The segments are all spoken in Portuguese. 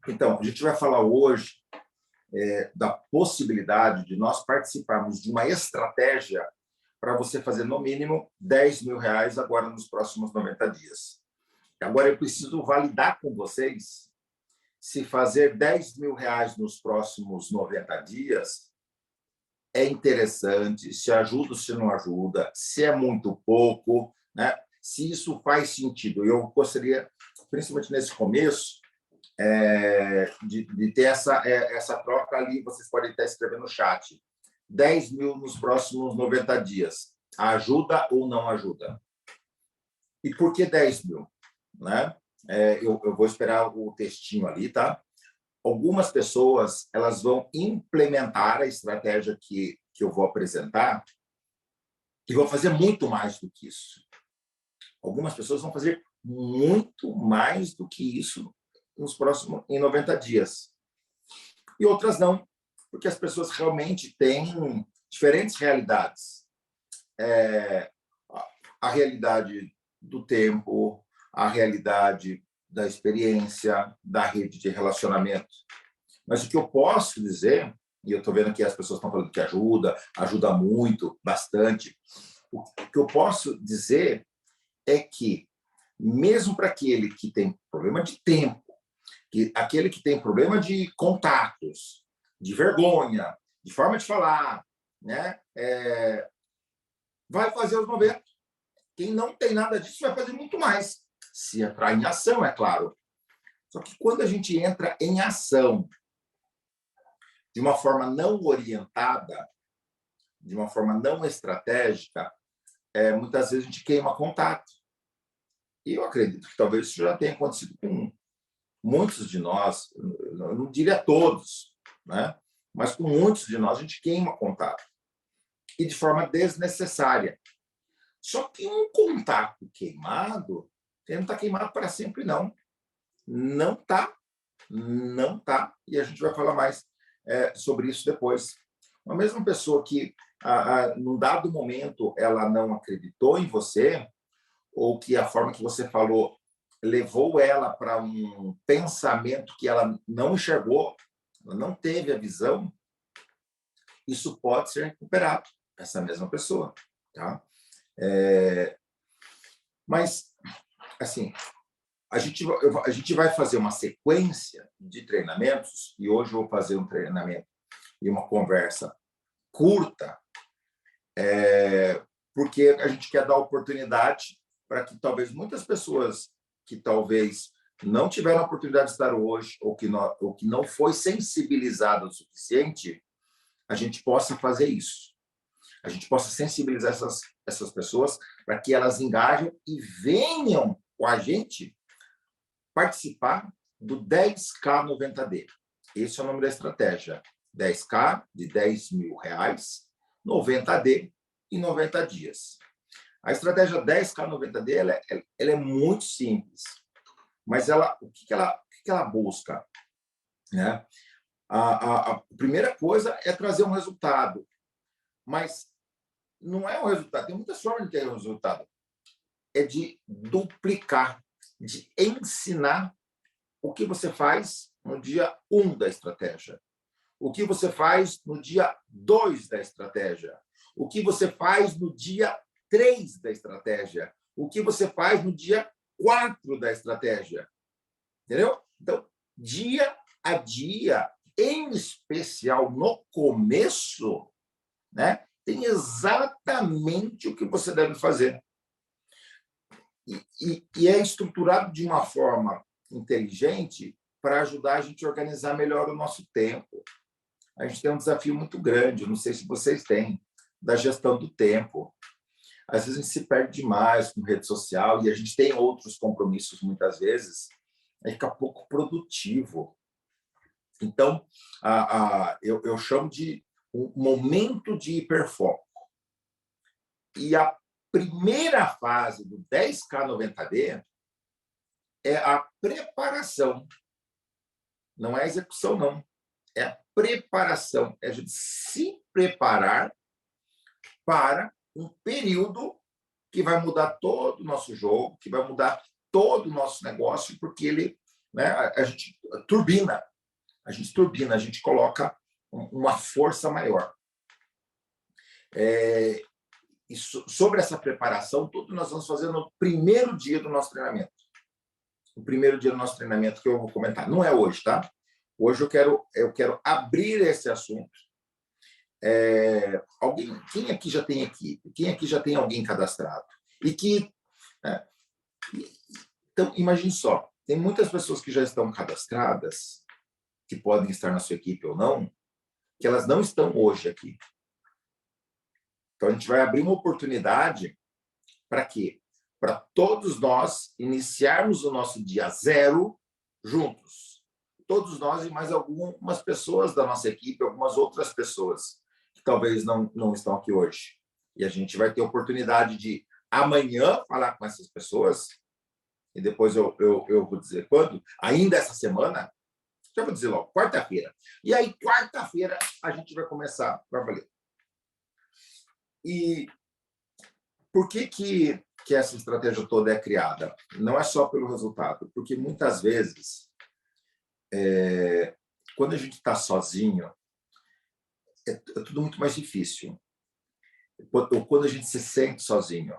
Então, a gente vai falar hoje da possibilidade de nós participarmos de uma estratégia para você fazer, no mínimo, R$ 10.000 agora nos próximos 90 dias. Agora, eu preciso validar com vocês se fazer R$ 10.000 nos próximos 90 dias é interessante, se ajuda ou se não ajuda, se é muito pouco, né? Se isso faz sentido. Eu gostaria, principalmente nesse começo, de ter essa troca ali. Vocês podem até escrever no chat. 10.000 nos próximos 90 dias. Ajuda ou não ajuda? E por que 10.000? Né? Eu vou esperar o textinho ali, tá? Algumas pessoas elas vão implementar a estratégia que eu vou apresentar e vão fazer muito mais do que isso. Algumas pessoas vão fazer muito mais do que isso em 90 dias. E outras não, porque as pessoas realmente têm diferentes realidades. A realidade do tempo, a realidade da experiência, da rede de relacionamento. Mas o que eu posso dizer, e eu estou vendo que as pessoas estão falando que ajuda muito, bastante, o que eu posso dizer é que, mesmo para aquele que tem problema de tempo, aquele que tem problema de contatos, de vergonha, de forma de falar, né? Vai fazer os 90. Quem não tem nada disso vai fazer muito mais, se entrar em ação, é claro. Só que quando a gente entra em ação de uma forma não orientada, de uma forma não estratégica, muitas vezes a gente queima contato. E eu acredito que talvez isso já tenha acontecido com muitos de nós, eu não diria todos, né? Mas com muitos de nós a gente queima contato. E de forma desnecessária. Só que um contato queimado, ele não está queimado para sempre, não. Não está. Não está. E a gente vai falar mais sobre isso depois. Uma mesma pessoa que, num dado momento, ela não acreditou em você, ou que a forma que você falou levou ela para um pensamento que ela não enxergou, ela não teve a visão, isso pode ser recuperado, essa mesma pessoa. Tá? Mas, assim, a gente vai fazer uma sequência de treinamentos, e hoje eu vou fazer um treinamento e uma conversa curta, porque a gente quer dar oportunidade para que talvez muitas pessoas que talvez não tiveram a oportunidade de estar hoje, ou que não foi sensibilizada o suficiente, a gente possa fazer isso. A gente possa sensibilizar essas pessoas para que elas engajem e venham com a gente participar do 10K 90D. Esse é o nome da estratégia. 10K de R$ 10.000, 90D em 90 dias. A estratégia 10K 90D ela é muito simples, mas o que ela busca? Né? A primeira coisa é trazer um resultado, mas não é um resultado, tem muitas formas de ter um resultado. É de duplicar, de ensinar o que você faz no dia 1 da estratégia, o que você faz no dia 2 da estratégia, o que você faz no dia 3 da estratégia, o que você faz no dia 4 da estratégia. Entendeu? Então, dia a dia, em especial no começo, né, tem exatamente o que você deve fazer. E é estruturado de uma forma inteligente para ajudar a gente a organizar melhor o nosso tempo. A gente tem um desafio muito grande, não sei se vocês têm, da gestão do tempo. Às vezes a gente se perde demais com rede social e a gente tem outros compromissos, muitas vezes, aí fica pouco produtivo. Então, eu chamo de um momento de hiperfoco. E a primeira fase do 10K 90D é a preparação. Não é a execução, não. É a preparação. É a gente se preparar para um período que vai mudar todo o nosso jogo, que vai mudar todo o nosso negócio, porque ele, né, a gente turbina, a gente coloca uma força maior. E sobre essa preparação, tudo nós vamos fazer no primeiro dia do nosso treinamento. O primeiro dia do nosso treinamento que eu vou comentar. Não é hoje, tá? Hoje eu quero abrir esse assunto. Quem aqui já tem equipe? Quem aqui já tem alguém cadastrado? Então, imagine só, tem muitas pessoas que já estão cadastradas, que podem estar na sua equipe ou não, que elas não estão hoje aqui. Então, a gente vai abrir uma oportunidade para quê? Para todos nós iniciarmos o nosso dia zero juntos. Todos nós e mais algumas pessoas da nossa equipe, algumas outras pessoas que talvez não estão aqui hoje. E a gente vai ter a oportunidade de amanhã falar com essas pessoas, e depois eu vou dizer quando, ainda essa semana, já vou dizer logo, quarta-feira. E aí, quarta-feira, a gente vai começar a trabalhar. E por que essa estratégia toda é criada? Não é só pelo resultado, porque muitas vezes, quando a gente está sozinho, é tudo muito mais difícil. Quando a gente se sente sozinho.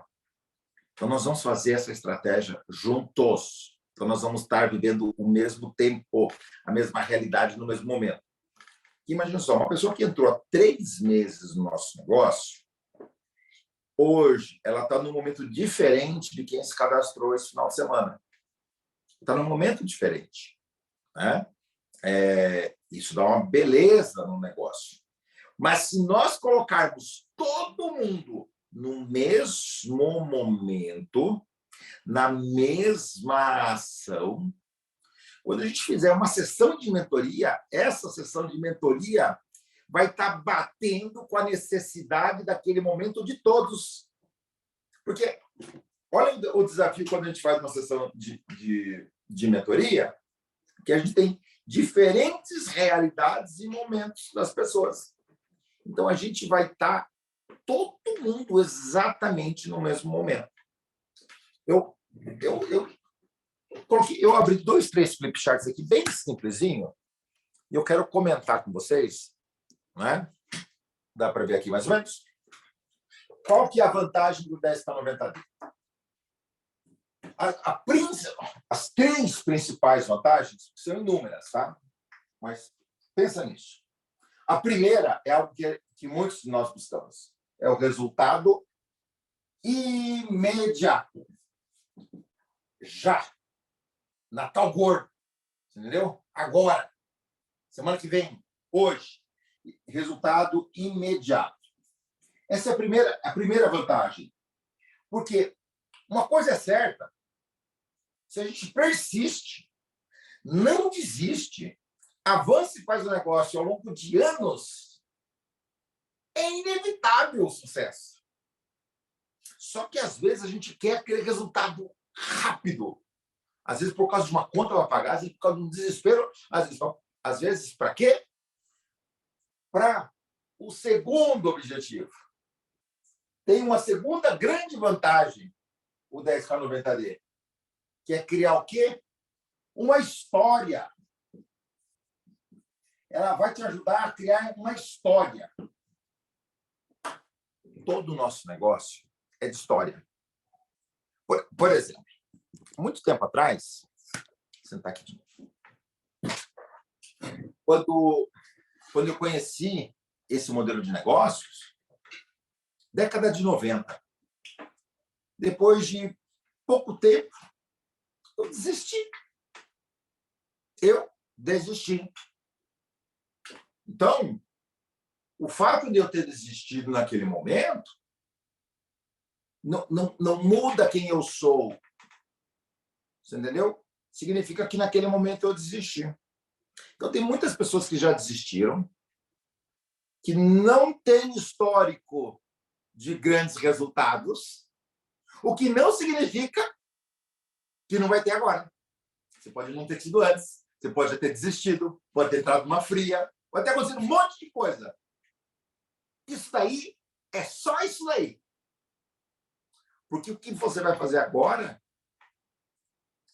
Então, nós vamos fazer essa estratégia juntos. Então, nós vamos estar vivendo o mesmo tempo, a mesma realidade no mesmo momento. Imagina só, uma pessoa que entrou há 3 meses no nosso negócio, hoje, ela está num momento diferente de quem se cadastrou esse final de semana. Está num momento diferente. Né? Isso dá uma beleza no negócio. Mas se nós colocarmos todo mundo no mesmo momento, na mesma ação, quando a gente fizer uma sessão de mentoria, essa sessão de mentoria vai estar batendo com a necessidade daquele momento de todos. Porque olha o desafio quando a gente faz uma sessão de mentoria, que a gente tem diferentes realidades e momentos das pessoas. Então, a gente vai estar todo mundo exatamente no mesmo momento. Eu abri 2, 3 flip charts aqui, bem simplesinho, e eu quero comentar com vocês, né? Dá para ver aqui mais ou menos? Qual que é a vantagem do 10K90D? As 3 principais vantagens são inúmeras, tá? Mas pensa nisso. A primeira é algo que muitos de nós buscamos. É o resultado imediato. Já. Natal gordo. Entendeu? Agora. Semana que vem. Hoje. Resultado imediato. Essa é a primeira vantagem. Porque uma coisa é certa. Se a gente persiste, não desiste, avança e faz o negócio ao longo de anos, é inevitável o sucesso. Só que, às vezes, a gente quer aquele resultado rápido. Às vezes, por causa de uma conta para pagar, às vezes, por causa de um desespero. Às vezes para quê? Para o segundo objetivo. Tem uma segunda grande vantagem, o 10K90D, que é criar o quê? Uma história. Ela vai te ajudar a criar uma história. Todo o nosso negócio é de história. Por exemplo, muito tempo atrás, vou sentar aqui de novo. Quando eu conheci esse modelo de negócios, década de 90, depois de pouco tempo, eu desisti. Eu desisti. Então, o fato de eu ter desistido naquele momento não muda quem eu sou. Você entendeu? Significa que naquele momento eu desisti. Então, tem muitas pessoas que já desistiram, que não têm histórico de grandes resultados, o que não significa que não vai ter agora. Você pode não ter tido antes, você pode ter desistido, pode ter entrado numa fria, pode ter acontecido um monte de coisa. Isso daí é só isso daí. Porque o que você vai fazer agora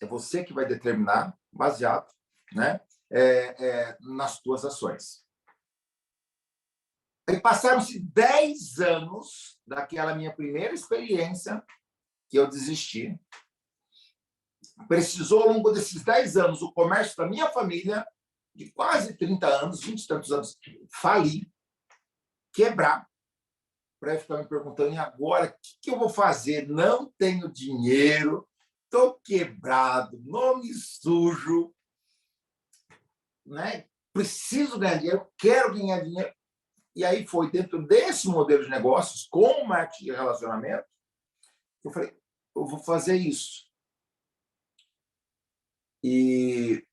é você que vai determinar, baseado, né, nas suas ações. Aí passaram-se 10 anos daquela minha primeira experiência que eu desisti. Precisou, ao longo desses 10 anos, o comércio da minha família, de quase 30 anos, 20 e tantos anos, falir, quebrar, para ficar me perguntando, e agora, o que eu vou fazer? Não tenho dinheiro, estou quebrado, nome sujo, né? Preciso ganhar dinheiro, quero ganhar dinheiro. E aí foi dentro desse modelo de negócios, com o marketing de relacionamento, eu falei, eu vou fazer isso. E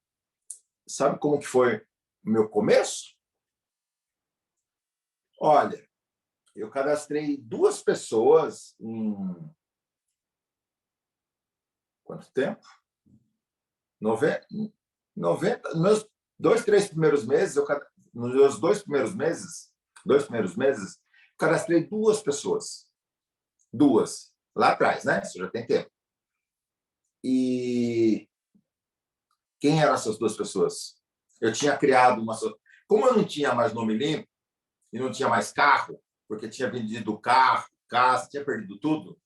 sabe como que foi o meu começo? Olha, eu cadastrei 2 pessoas em quanto tempo? 90, meus 2, 3 primeiros meses, nos meus 2 primeiros meses, cadastrei 2 pessoas. 2. Lá atrás, né? Isso já tem tempo. E quem eram essas 2 pessoas? Eu tinha criado uma... Como eu não tinha mais nome limpo e não tinha mais carro, porque tinha vendido carro, casa, tinha perdido tudo,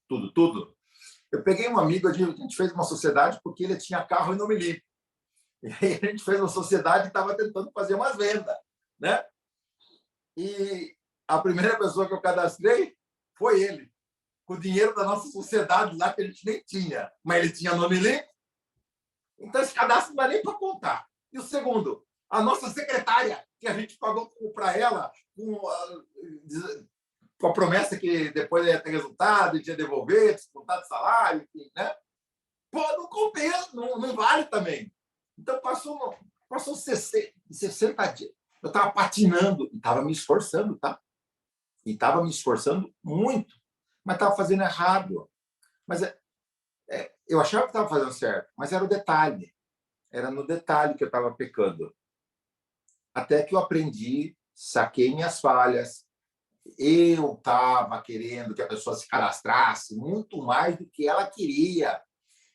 eu peguei um amigo, a gente fez uma sociedade porque ele tinha carro e nome limpo. E aí a gente fez uma sociedade e estava tentando fazer umas vendas, né? E a primeira pessoa que eu cadastrei foi ele, com o dinheiro da nossa sociedade lá, que a gente nem tinha, mas ele tinha nome limpo. Então, esse cadastro não dá nem para contar. E o segundo, a nossa secretária, que a gente pagou para ela com a promessa que depois ia ter resultado, ia devolver, descontar de salário, enfim, né? Pô, não compensa, não vale também. Então, passou 60 dias. Eu estava patinando e estava me esforçando, tá? E estava me esforçando muito, mas estava fazendo errado. Mas eu achava que estava fazendo certo, mas era o detalhe. Era no detalhe que eu estava pecando. Até que eu aprendi, saquei minhas falhas. Eu estava querendo que a pessoa se cadastrasse muito mais do que ela queria.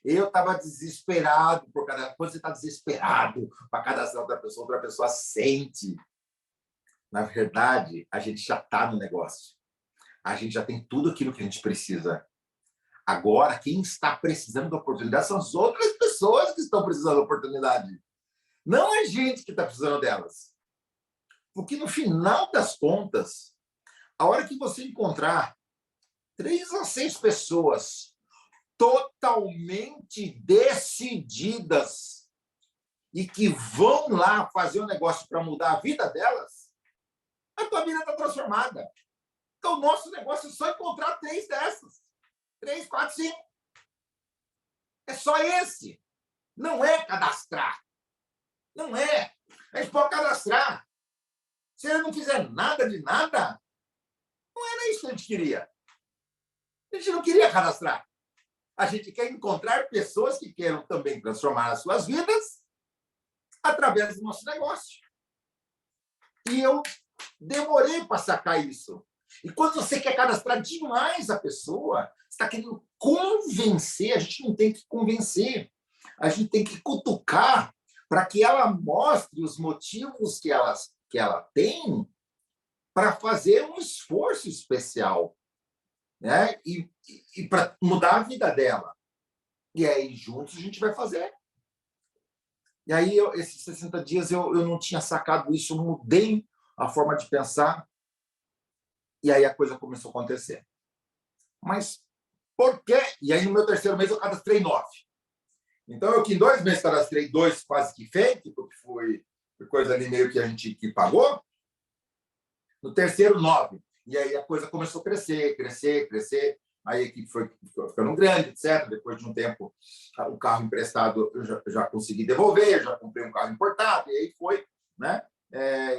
Eu estava desesperado por cada... Quando você está desesperado para cadastrar outra pessoa sente. Na verdade, a gente já está no negócio. A gente já tem tudo aquilo que a gente precisa. Agora, quem está precisando da oportunidade são as outras pessoas que estão precisando da oportunidade. Não a gente que está precisando delas. Porque, no final das contas, a hora que você encontrar 3 a 6 pessoas totalmente decididas e que vão lá fazer um negócio para mudar a vida delas, a tua vida está transformada. Então, o nosso negócio é só encontrar 3 dessas. 3, 4, 5. É só esse. Não é cadastrar. Não é. A gente pode cadastrar. Se ele não fizer nada de nada, não era isso que a gente queria. A gente não queria cadastrar. A gente quer encontrar pessoas que queiram também transformar as suas vidas através do nosso negócio. E eu demorei para sacar isso. E quando você quer cadastrar demais a pessoa, você está querendo convencer. A gente não tem que convencer. A gente tem que cutucar para que ela mostre os motivos que ela tem para fazer um esforço especial, né? E para mudar a vida dela. E aí, juntos, a gente vai fazer. E aí, esses 60 dias, eu não tinha sacado isso, eu mudei a forma de pensar, e aí a coisa começou a acontecer. Mas por quê? E aí, no meu terceiro mês, eu cadastrei 9. Então, eu que em 2 meses cadastrei 2 quase que fake, porque foi coisa ali meio que a gente que pagou. No terceiro, 9. E aí a coisa começou a crescer. Aí a equipe foi ficando grande, etc. Depois de um tempo, o carro emprestado eu já consegui devolver, já comprei um carro importado, e aí foi, né?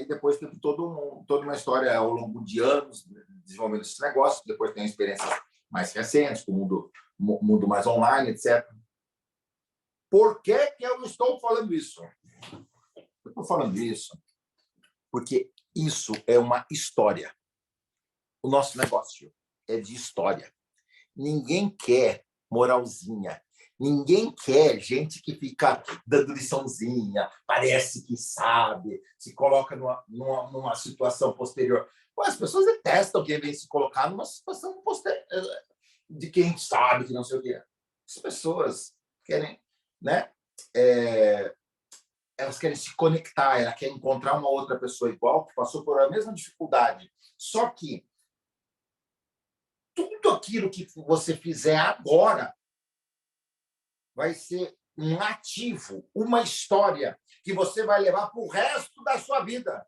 E depois teve toda uma história ao longo de anos desenvolvendo esse negócio. Depois tem experiências mais recentes, com o mundo mais online, etc. Por que eu estou falando isso? Eu estou falando isso porque isso é uma história. O nosso negócio é de história. Ninguém quer moralzinha. Ninguém quer gente que fica dando liçãozinha, parece que sabe, se coloca numa situação posterior. Pô, as pessoas detestam quem vem se colocar numa situação posterior de quem sabe que não sei o quê. As pessoas querem, né? Elas querem se conectar, elas querem encontrar uma outra pessoa igual que passou por a mesma dificuldade. Só que tudo aquilo que você fizer agora vai ser um ativo, uma história que você vai levar para o resto da sua vida.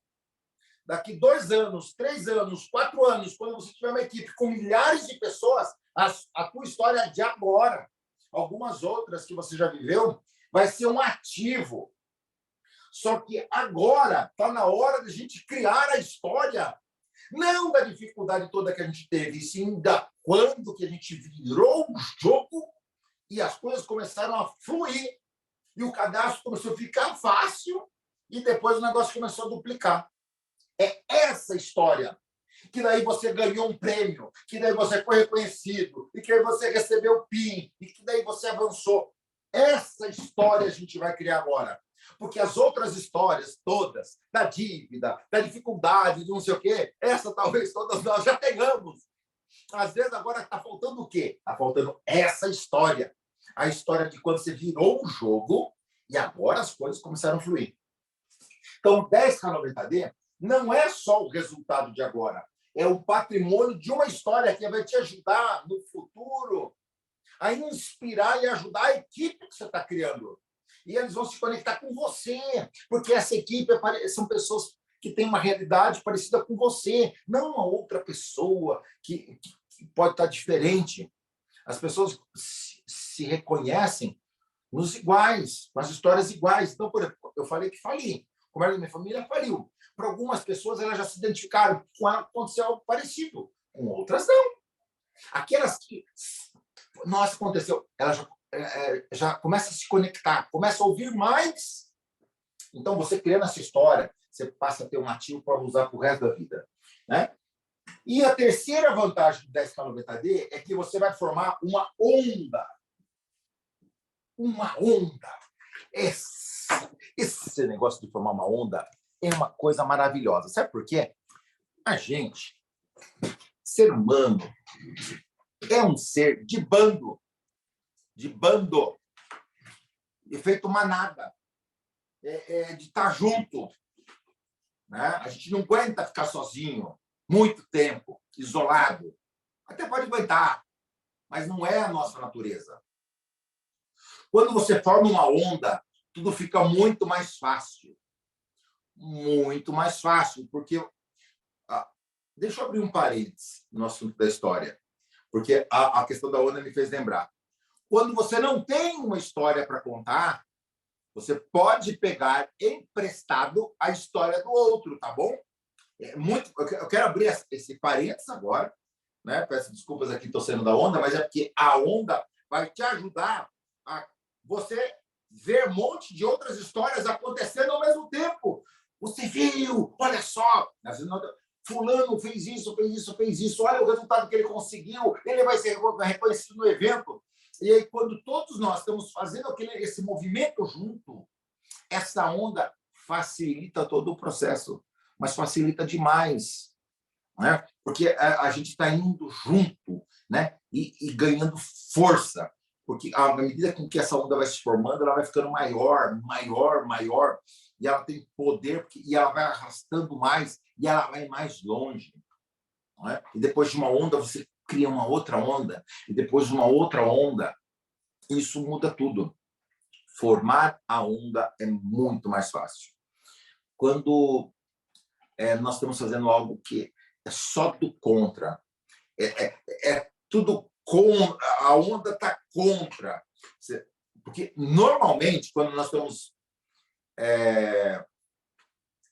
Daqui 2 anos, 3 anos, 4 anos, quando você tiver uma equipe com milhares de pessoas, a tua história de agora, algumas outras que você já viveu, vai ser um ativo. Só que agora está na hora de a gente criar a história, não da dificuldade toda que a gente teve, e sim da quando que a gente virou o jogo e as coisas começaram a fluir, e o cadastro começou a ficar fácil, e depois o negócio começou a duplicar. É essa história, que daí você ganhou um prêmio, que daí você foi reconhecido, e que daí você recebeu o PIN, e que daí você avançou. Essa história a gente vai criar agora. Porque as outras histórias todas, da dívida, da dificuldade, de não sei o quê, essa talvez todas nós já tenhamos. Às vezes agora está faltando o quê? Está faltando essa história. A história de quando você virou o jogo e agora as coisas começaram a fluir. Então, o 10K90D não é só o resultado de agora. É o patrimônio de uma história que vai te ajudar no futuro a inspirar e ajudar a equipe que você está criando. E eles vão se conectar com você, porque essa equipe são pessoas que têm uma realidade parecida com você, não uma outra pessoa que pode estar diferente. As pessoas se reconhecem nos iguais, com as histórias iguais. Então, por exemplo, eu falei que fali. O comércio da minha família faliu. Para algumas pessoas, elas já se identificaram com ela, aconteceu algo parecido. Com outras, não. Aquelas que, nossa, aconteceu, elas já começam a se conectar, começam a ouvir mais. Então, você criando essa história, você passa a ter um ativo para usar para o resto da vida. Né? E a terceira vantagem do 10K90D é que você vai formar uma onda. Uma onda. Esse negócio de formar uma onda é uma coisa maravilhosa. Sabe por quê? A gente, ser humano, é um ser de bando. De bando. Efeito manada. De estar junto. Né? A gente não aguenta ficar sozinho muito tempo, isolado. Até pode aguentar, mas não é a nossa natureza. Quando você forma uma onda, tudo fica muito mais fácil. Muito mais fácil, porque... deixa eu abrir um parênteses no assunto da história, porque a questão da onda me fez lembrar. Quando você não tem uma história para contar, você pode pegar emprestado a história do outro, tá bom? Eu quero abrir esse parênteses agora, né? Peço desculpas aqui, estou sendo da onda, mas é porque a onda vai te ajudar a você ver um monte de outras histórias acontecendo ao mesmo tempo. Você viu, olha só, fulano fez isso, olha o resultado que ele conseguiu, ele vai ser reconhecido no evento. E aí, quando todos nós estamos fazendo esse movimento junto, essa onda facilita todo o processo, mas facilita demais, né? Porque a gente está indo junto, né? E ganhando força, porque à medida com que essa onda vai se formando, ela vai ficando maior, e ela tem poder, e ela vai arrastando mais, e ela vai mais longe. Não é? E depois de uma onda, você cria uma outra onda, e depois de uma outra onda, isso muda tudo. Formar a onda é muito mais fácil. Quando nós estamos fazendo algo que é só do contra, tudo com a onda está contra. Porque, normalmente, quando nós estamos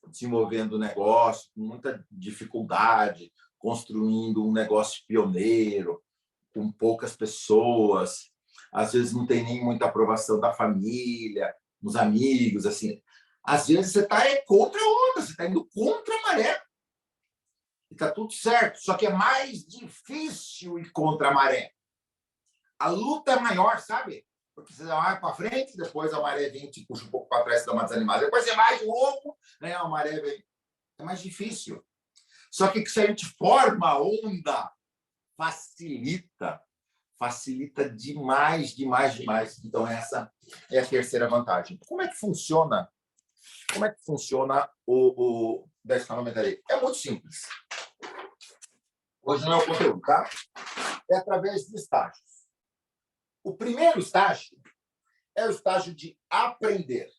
desenvolvendo um negócio com muita dificuldade, construindo um negócio pioneiro, com poucas pessoas, às vezes não tem nem muita aprovação da família, dos amigos, assim. Às vezes você está contra a onda, você está indo contra a maré. E está tudo certo, só que é mais difícil ir contra a maré. a luta é maior, sabe? Porque você vai para frente, depois a maré vem, te puxa um pouco para trás, dá uma desanimada. Depois você vai de novo, né? A maré vem. É mais difícil. Só que se a gente forma a onda, facilita demais, demais, demais. Então, essa é a terceira vantagem. Como é que funciona? Como é que funciona o 10K 90D? É muito simples. Hoje não é o conteúdo, tá? É através de estágios. O primeiro estágio é o estágio de aprender.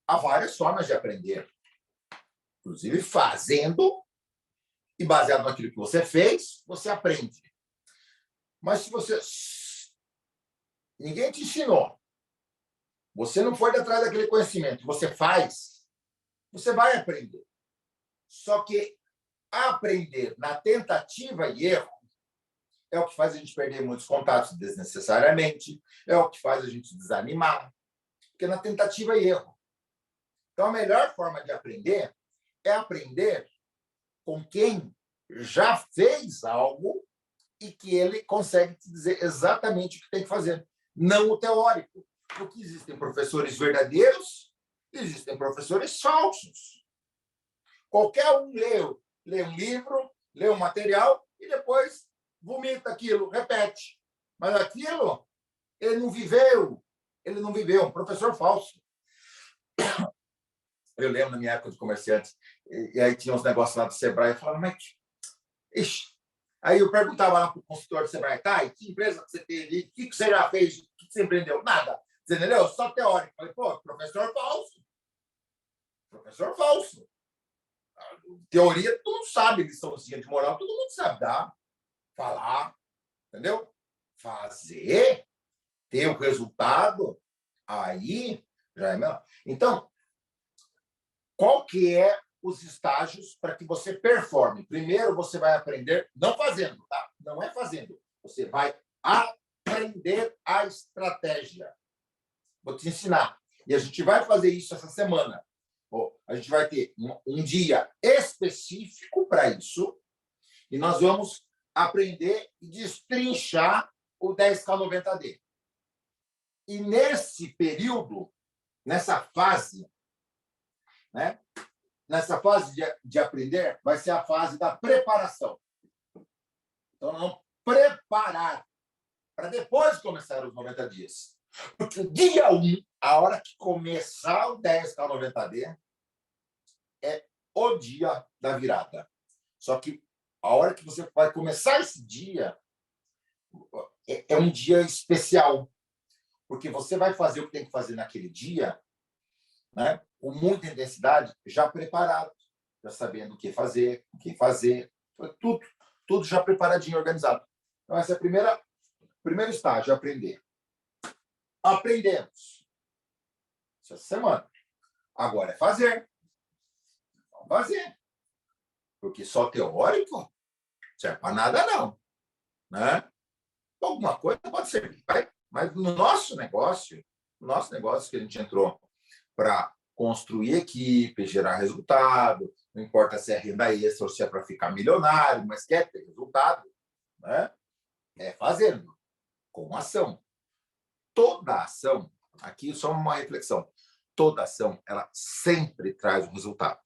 Há várias formas de aprender. Inclusive fazendo, e baseado naquilo que você fez, você aprende. Mas se você... Ninguém te ensinou. Você não foi atrás daquele conhecimento. Você faz, você vai aprender. Só que aprender na tentativa e erro é o que faz a gente perder muitos contatos desnecessariamente, é o que faz a gente desanimar, porque é na tentativa e erro. Então, a melhor forma de aprender é aprender com quem já fez algo e que ele consegue te dizer exatamente o que tem que fazer, não o teórico. Porque existem professores verdadeiros e existem professores falsos. Qualquer um lê um livro, lê um material e depois vomita aquilo, repete. Mas aquilo, ele não viveu. Ele não viveu. Um professor falso. Eu lembro na minha época de comerciante, e aí tinha uns negócios lá do Sebrae, eu falava, mas... Ixi. Aí eu perguntava lá para o consultor do Sebrae, tá, e que empresa que você teve? O que você já fez? O que você empreendeu? Nada. Você entendeu? Só teórico. Eu falei, pô, professor falso. Professor falso. Teoria, todo mundo sabe, liçãozinha de moral, todo mundo sabe dar, falar, entendeu? Fazer, ter o resultado, aí já é melhor. Então, qual que é os estágios para que você performe? Primeiro, você vai aprender, não fazendo, tá? Não é fazendo. Você vai aprender a estratégia. Vou te ensinar. E a gente vai fazer isso essa semana. A gente vai ter um dia específico para isso e nós vamos aprender e destrinchar o 10K 90D. E nesse período, nessa fase, né? Nessa fase de aprender, vai ser a fase da preparação. Então, nós vamos preparar para depois começar os 90 dias. Porque dia 1, a hora que começar o 10K 90D, é o dia da virada. Só que a hora que você vai começar esse dia é um dia especial, porque você vai fazer o que tem que fazer naquele dia, né, com muita intensidade, já preparado, já sabendo o que fazer, o que fazer, tudo já preparadinho, organizado. Então, esse é o primeiro estágio, aprender. Aprendemos. Essa semana. Agora é fazer. Vamos fazer. Porque só teórico não serve para nada, não. Né? Alguma coisa pode servir. Mas no nosso negócio que a gente entrou para construir equipe, gerar resultado, não importa se é renda extra ou se é para ficar milionário, mas quer ter resultado, né? É fazendo, com ação. Toda ação, aqui só uma reflexão, toda ação, ela sempre traz um resultado.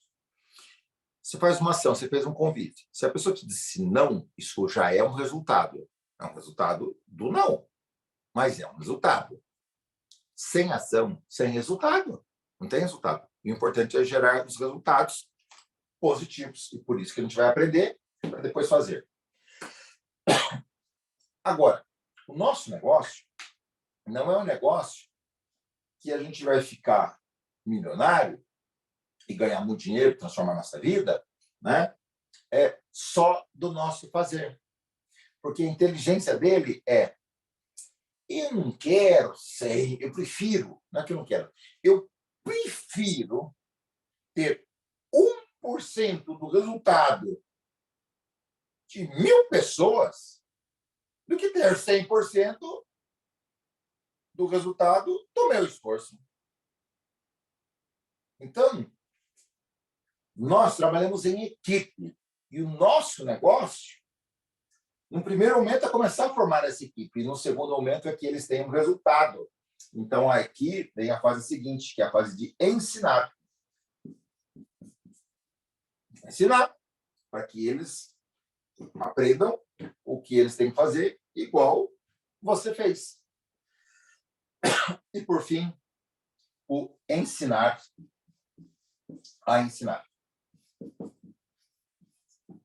Você faz uma ação, você fez um convite. Se a pessoa te disse não, isso já é um resultado. É um resultado do não, mas é um resultado. Sem ação, sem resultado. Não tem resultado. O importante é gerar os resultados positivos. E por isso que a gente vai aprender para depois fazer. Agora, o nosso negócio não é um negócio que a gente vai ficar milionário e ganhar muito dinheiro, transformar nossa vida, né? É só do nosso fazer. Porque a inteligência dele é: eu não quero, sei, eu prefiro, não é que eu não quero, eu prefiro ter 1% do resultado de 1.000 pessoas do que ter 100% do resultado do meu esforço. Então, nós trabalhamos em equipe e o nosso negócio No primeiro momento é começar a formar essa equipe, e no segundo momento é que eles tenham resultado. Então, aqui vem a fase seguinte, que é a fase de ensinar. Ensinar, para que eles aprendam o que eles têm que fazer, igual você fez. E, por fim, o ensinar a ensinar.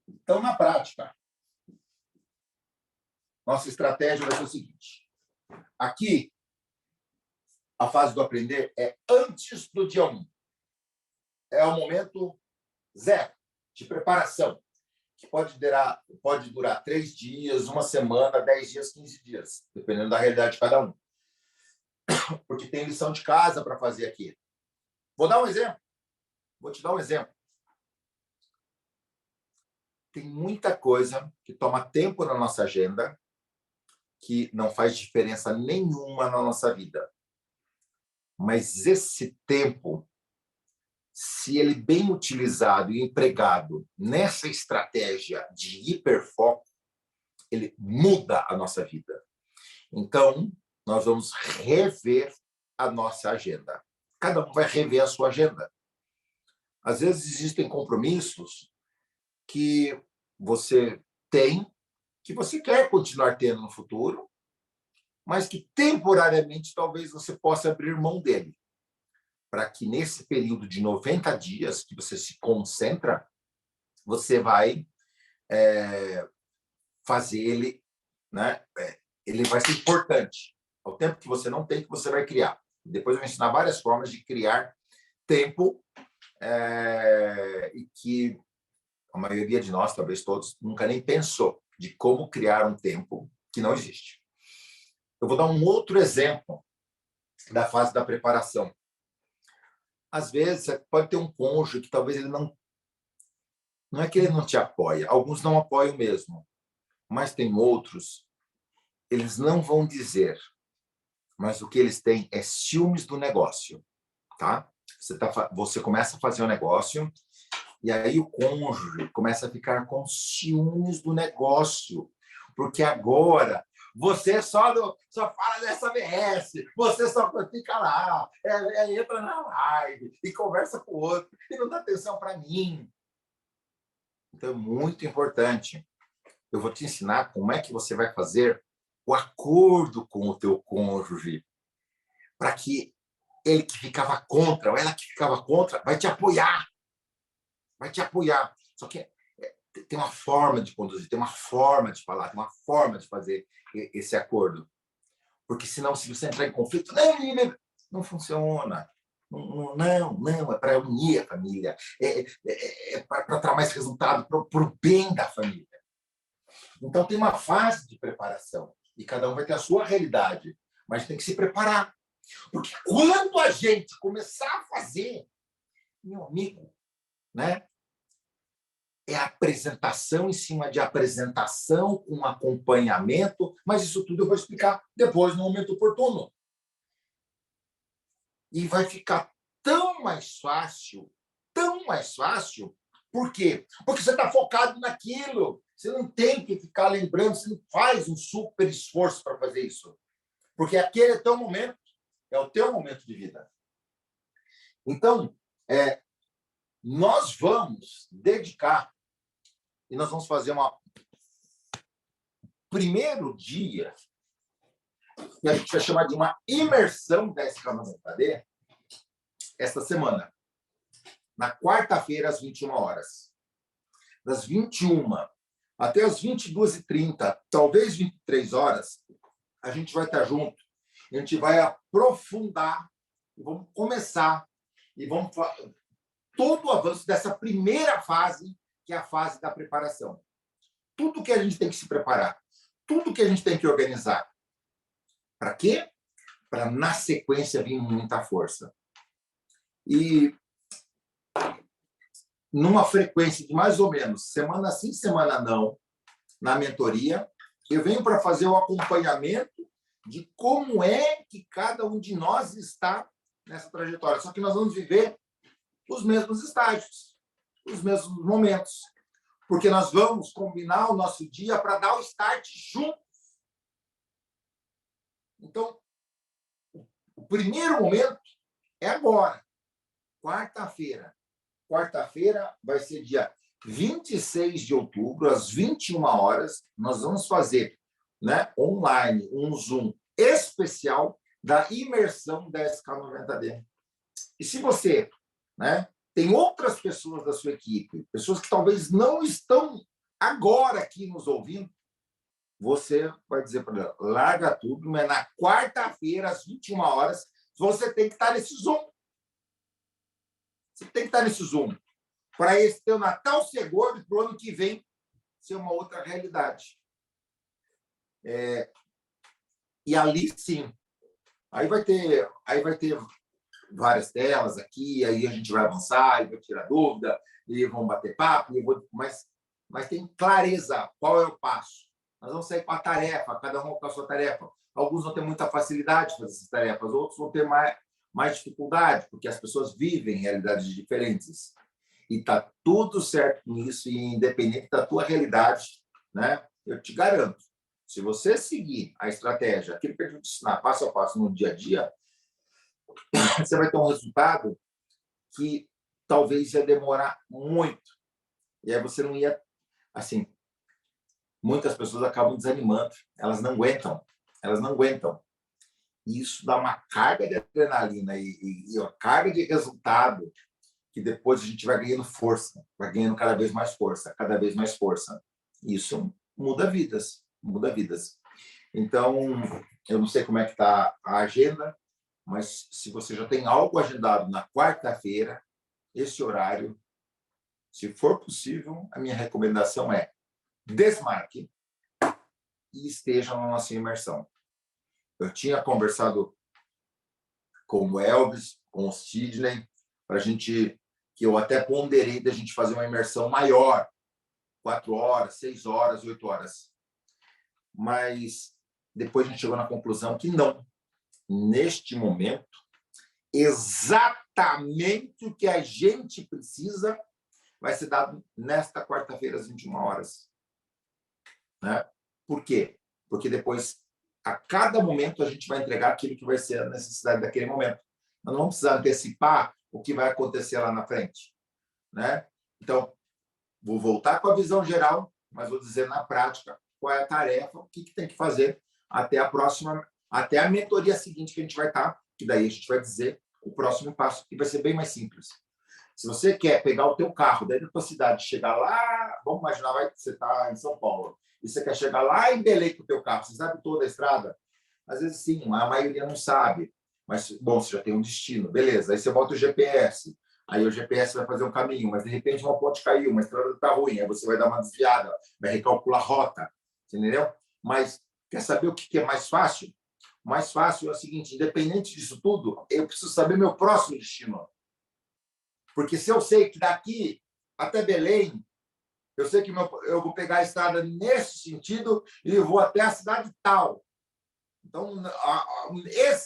Então, na prática, nossa estratégia vai ser o seguinte. Aqui, a fase do aprender é antes do dia 1. É o momento 0 de preparação, que pode durar 3 dias, 1 semana, 10 dias, 15 dias, dependendo da realidade de cada um. Porque tem lição de casa para fazer aqui. Vou dar um exemplo. Vou te dar um exemplo. Tem muita coisa que toma tempo na nossa agenda que não faz diferença nenhuma na nossa vida. Mas esse tempo, se ele bem utilizado e empregado nessa estratégia de hiperfoco, ele muda a nossa vida. Então, nós vamos rever a nossa agenda. Cada um vai rever a sua agenda. Às vezes existem compromissos que você tem, que você quer continuar tendo no futuro, mas que temporariamente talvez você possa abrir mão dele, para que nesse período de 90 dias que você se concentra, você vai fazer ele, né? Ele vai ser importante. Ao tempo que você não tem, que você vai criar. Depois eu vou ensinar várias formas de criar tempo e que a maioria de nós, talvez todos, nunca nem pensou de como criar um tempo que não existe. Eu vou dar um outro exemplo da fase da preparação. Às vezes, você pode ter um cônjuge que talvez ele não é que ele não te apoia, alguns não apoiam mesmo, mas tem outros, eles não vão dizer, mas o que eles têm é ciúmes do negócio, tá? Você começa a fazer um negócio e aí o cônjuge começa a ficar com ciúmes do negócio, porque agora você só fala dessa ABS, você só fica lá, entra na live e conversa com o outro e não dá atenção para mim. Então, é muito importante. Eu vou te ensinar como é que você vai fazer o acordo com o teu cônjuge, para que ele que ficava contra, ou ela que ficava contra, vai te apoiar. Vai te apoiar. Só que tem uma forma de conduzir, tem uma forma de falar, tem uma forma de fazer esse acordo. Porque senão, se você entrar em conflito, não funciona. Não, é para unir a família, para dar mais resultado para o bem da família. Então, tem uma fase de preparação, e cada um vai ter a sua realidade, mas tem que se preparar. Porque quando a gente começar a fazer, meu amigo, né? É apresentação em cima de apresentação, com acompanhamento, mas isso tudo eu vou explicar depois, no momento oportuno. E vai ficar tão mais fácil, por quê? Porque você está focado naquilo, você não tem que ficar lembrando, você não faz um super esforço para fazer isso, porque aquele é o teu momento, é o teu momento de vida. Então, nós vamos dedicar, e nós vamos fazer primeiro dia, que a gente vai chamar de uma imersão da SK90D, esta semana, na quarta-feira, às 21 horas. Das 21 até as 22h30, talvez 23 horas, a gente vai estar junto, a gente vai aprofundar, e vamos começar, e vamos todo o avanço dessa primeira fase, que é a fase da preparação. Tudo que a gente tem que se preparar, tudo que a gente tem que organizar. Para quê? Para, na sequência, vir muita força. E numa frequência de mais ou menos semana sim, semana não, na mentoria, eu venho para fazer o acompanhamento de como é que cada um de nós está nessa trajetória. Só que nós vamos viver os mesmos estágios, os mesmos momentos. porque nós vamos combinar o nosso dia para dar o start juntos. Então, o primeiro momento é agora, quarta-feira. Quarta-feira vai ser dia 26 de outubro, às 21 horas. Nós vamos fazer, né, online, um Zoom especial da imersão da SK90D. E se você, né, tem outras pessoas da sua equipe, pessoas que talvez não estão agora aqui nos ouvindo, você vai dizer para ela, larga tudo, mas na quarta-feira, às 21 horas, você tem que estar nesse Zoom. Você tem que estar nesse Zoom. Para esse teu Natal ser gordo, para o ano que vem ser uma outra realidade. E ali, sim, aí vai ter várias telas aqui, aí a gente vai avançar, e vai tirar dúvida, e vão bater papo, mas tem clareza qual é o passo. Nós vamos sair com a tarefa, cada um com a sua tarefa. Alguns vão ter muita facilidade de fazer essas tarefas, outros vão ter mais dificuldade, porque as pessoas vivem realidades diferentes. E está tudo certo nisso, e independente da tua realidade, né? Eu te garanto, se você seguir a estratégia, aquilo que a gente ensinar passo a passo no dia a dia, você vai ter um resultado que talvez ia demorar muito. E aí você não ia... Assim, muitas pessoas acabam desanimando. Elas não aguentam. E isso dá uma carga de adrenalina e uma carga de resultado que depois a gente vai ganhando força, vai ganhando cada vez mais força. Isso muda vidas. Então, eu não sei como é que está a agenda, mas se você já tem algo agendado na quarta-feira, esse horário, se for possível, a minha recomendação é desmarque e esteja na nossa imersão. Eu tinha conversado com o Elvis, com o Sidney, para a gente, que eu até ponderei da gente fazer uma imersão maior, 4 horas, 6 horas, 8 horas. Mas depois a gente chegou na conclusão que não. Neste momento, exatamente o que a gente precisa vai ser dado nesta quarta-feira, às 21 horas. Né? Por quê? Porque depois, a cada momento, a gente vai entregar aquilo que vai ser a necessidade daquele momento. Nós não vamos precisar antecipar o que vai acontecer lá na frente. Né? Então, vou voltar com a visão geral, mas vou dizer na prática qual é a tarefa, o que tem que fazer até a mentoria seguinte que a gente vai estar, que daí a gente vai dizer o próximo passo, que vai ser bem mais simples. Se você quer pegar o teu carro daí da tua cidade, chegar lá, vamos imaginar que você está em São Paulo, e você quer chegar lá em Belém com o teu carro, você sabe toda a estrada? Às vezes sim, a maioria não sabe, mas, bom, você já tem um destino, beleza. Aí você bota o GPS, aí o GPS vai fazer um caminho, mas de repente uma ponte caiu, uma estrada está ruim, aí você vai dar uma desviada, vai recalcular a rota, entendeu? Mas quer saber o que é mais fácil? O mais fácil é o seguinte, independente disso tudo, eu preciso saber meu próximo destino. Porque se eu sei que daqui até Belém, eu sei que eu vou pegar a estrada nesse sentido e vou até a cidade tal. Então,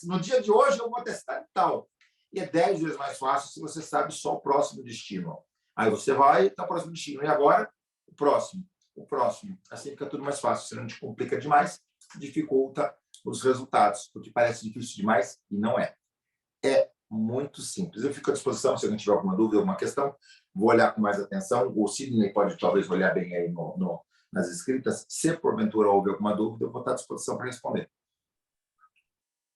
no dia de hoje, eu vou até a cidade tal. E é 10 vezes mais fácil se você sabe só o próximo destino. Aí você vai para o próximo destino. E agora, o próximo. Assim fica tudo mais fácil. Se não te complica demais, dificulta os resultados, porque parece difícil demais e não é. É muito simples. Eu fico à disposição se alguém tiver alguma dúvida, alguma questão, vou olhar com mais atenção. O Sidney pode talvez olhar bem aí nas escritas. Se porventura houver alguma dúvida, eu vou estar à disposição para responder.